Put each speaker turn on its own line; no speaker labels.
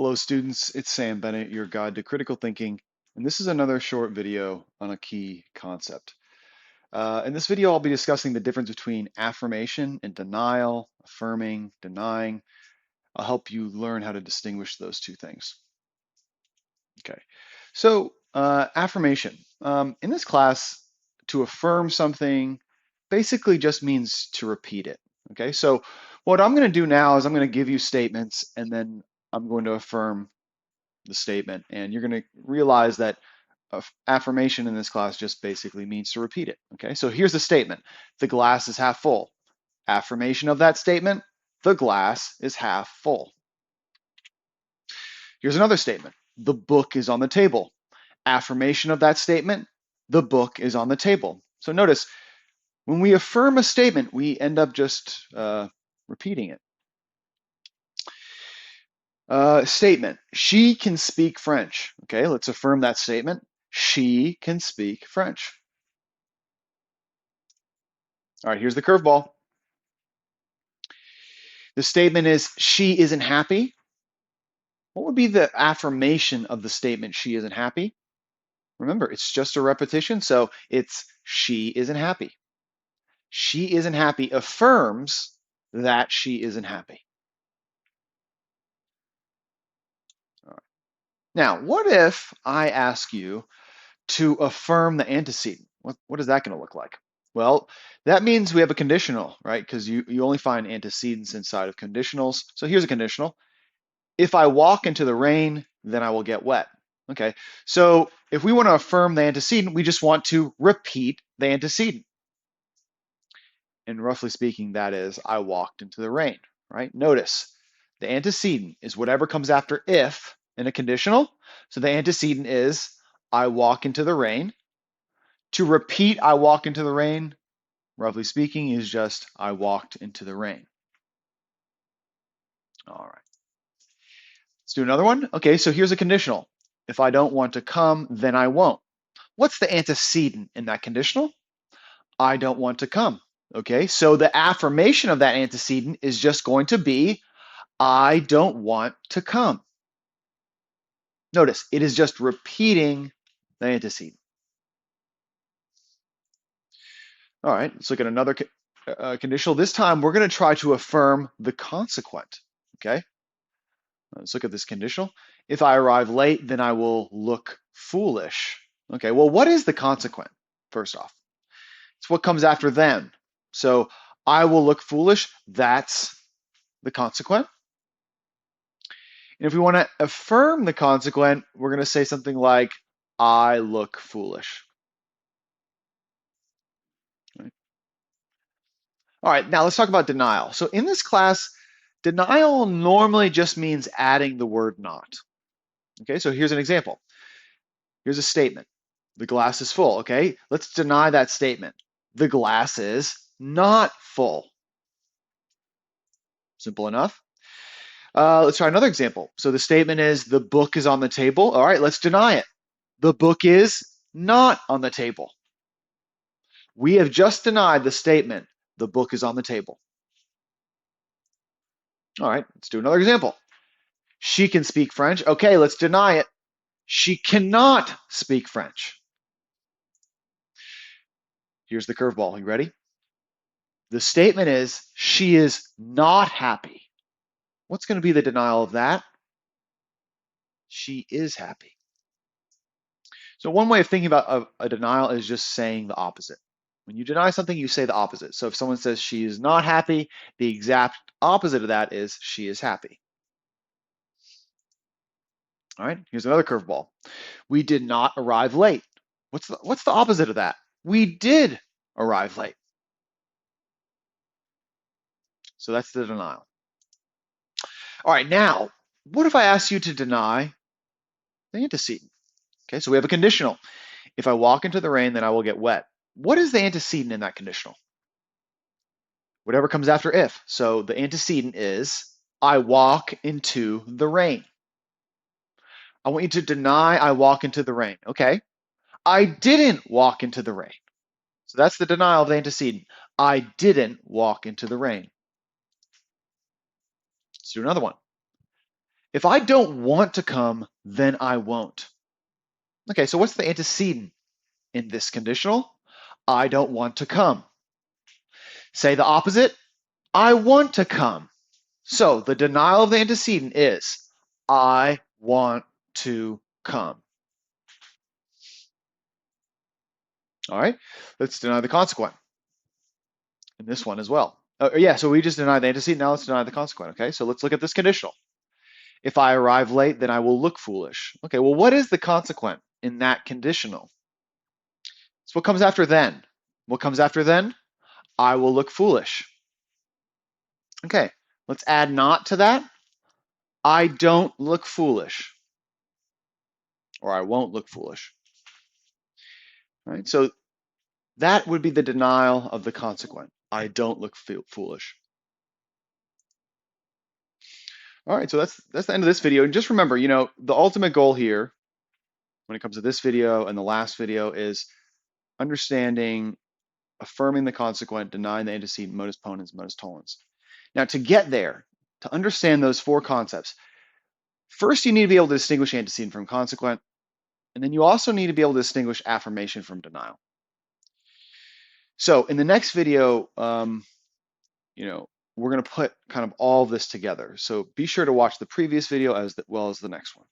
Hello students, it's Sam Bennett, your guide to critical thinking, and this is another short video on a key concept. In this video, I'll be discussing the difference between affirmation and denial, affirming, denying. I'll help you learn how to distinguish those two things. Okay, so affirmation. In this class, to affirm something basically just means to repeat it. Okay, so what I'm going to do now is I'm going to give you statements and then I'm going to affirm the statement, and you're going to realize that affirmation in this class just basically means to repeat it. Okay, so here's the statement: the glass is half full. Affirmation of that statement: the glass is half full. Here's another statement: the book is on the table. Affirmation of that statement: the book is on the table. So notice, when we affirm a statement, we end up just repeating it. Statement: she can speak French. Okay, let's affirm that statement. She can speak French. All right, here's the curveball. The statement is she isn't happy. What would be the affirmation of the statement she isn't happy? Remember, it's just a repetition, so it's she isn't happy. She isn't happy affirms that she isn't happy. All right. Now, what if I ask you to affirm the antecedent? What is that going to look like? Well, that means we have a conditional, right? Because you only find antecedents inside of conditionals. So here's a conditional. If I walk into the rain, then I will get wet. Okay, so if we want to affirm the antecedent, we just want to repeat the antecedent. And roughly speaking, that is, I walked into the rain, right? Notice, the antecedent is whatever comes after if in a conditional. So the antecedent is I walk into the rain. To repeat I walk into the rain, roughly speaking, is just I walked into the rain. All right. Let's do another one. Okay, so here's a conditional. If I don't want to come, then I won't. What's the antecedent in that conditional? I don't want to come. Okay, so the affirmation of that antecedent is just going to be I don't want to come. Notice, it is just repeating the antecedent. All right, let's look at another conditional. This time, we're going to try to affirm the consequent. Okay, let's look at this conditional. If I arrive late, then I will look foolish. Okay, well, what is the consequent, first off? It's what comes after then. So I will look foolish, that's the consequent. And if we want to affirm the consequent, we're going to say something like, I look foolish. Right. All right, now let's talk about denial. So in this class, denial normally just means adding the word not. Okay, so here's an example. Here's a statement. The glass is full. Okay, let's deny that statement. The glass is not full. Simple enough. Let's try another example. So the statement is the book is on the table. All right, let's deny it. The book is not on the table. We have just denied the statement, the book is on the table. All right, let's do another example. She can speak French. Okay, let's deny it. She cannot speak French. Here's the curveball. You ready? The statement is she is not happy. What's going to be the denial of that? She is happy. So one way of thinking about a denial is just saying the opposite. When you deny something, you say the opposite. So if someone says she is not happy, the exact opposite of that is she is happy. All right, here's another curveball. We did not arrive late. What's the opposite of that? We did arrive late. So that's the denial. All right, now, what if I ask you to deny the antecedent? Okay, so we have a conditional. If I walk into the rain, then I will get wet. What is the antecedent in that conditional? Whatever comes after if. So the antecedent is I walk into the rain. I want you to deny I walk into the rain. Okay. I didn't walk into the rain. So that's the denial of the antecedent. I didn't walk into the rain. Let's do another one. If I don't want to come, then I won't. Okay, so what's the antecedent in this conditional? I don't want to come. Say the opposite. I want to come. So the denial of the antecedent is I want to come. All right, let's deny the consequent in this one as well. Yeah, so we just denied the antecedent. Now let's deny the consequent. Okay, so let's look at this conditional. If I arrive late, then I will look foolish. Okay, well, what is the consequent in that conditional? So what comes after then? What comes after then? I will look foolish. Okay, let's add not to that. I don't look foolish, or I won't look foolish. All right, so that would be the denial of the consequent. I don't look foolish. All right, so that's the end of this video. And just remember, the ultimate goal here when it comes to this video and the last video is understanding, affirming the consequent, denying the antecedent, modus ponens, modus tollens. Now, to get there, to understand those four concepts, first you need to be able to distinguish antecedent from consequent, and then you also need to be able to distinguish affirmation from denial. So in the next video, we're going to put kind of all this together. So be sure to watch the previous video as well as the next one.